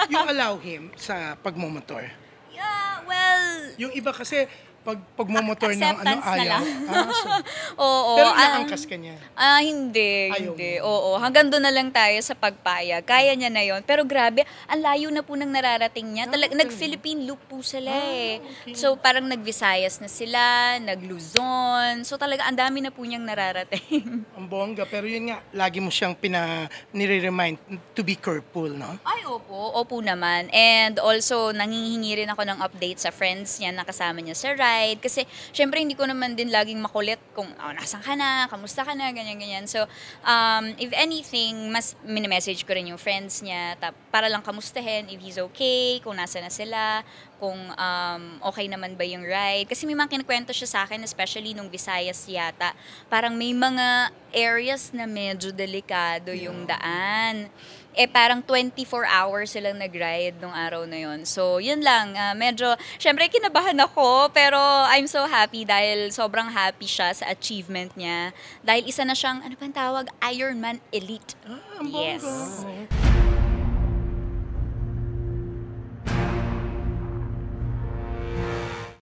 You allow him sa pagmumotor? Yeah, well, Yung iba kasi, pagmumotor ng acceptance na ayaw. lang. So, Oo. pero inaangkas ka niya. Hindi, Ayaw hindi. mo. Oo, hanggang doon na lang tayo sa pagpayag. Kaya niya na yon. Pero grabe, ang layo na po ng nararating niya. Talaga? Nag-Philippine loop po sila eh. Okay. So parang nag-Visayas na sila, nag-Luzon. So talaga, ang dami na po niyang nararating. Ang bongga, pero yun nga, lagi mo siyang nire-remind to be careful, no? Ay, opo. Opo naman. And also, nangihingi rin ako ng update sa friends niya na kasama niya sa ride. Kasi, syempre, hindi ko naman din laging makulit kung, nasan ka na, kamusta ka na, ganyan-ganyan. So, if anything, mas mini-message ko rin yung friends niya para lang kamustahin if he's okay, kung nasa na sila, kung okay naman ba yung ride. Kasi may mga kinikwento siya sa akin, especially nung Visayas yata. Parang may mga areas na medyo delikado yung daan. Parang 24 hours silang nag-ride nung araw na yon. So, yun lang. Medyo, syempre, kinabahan ako, pero I'm so happy dahil sobrang happy siya sa achievement niya. Dahil isa na siyang, ano pang tawag? Ironman Elite. Ang bongga. Yes.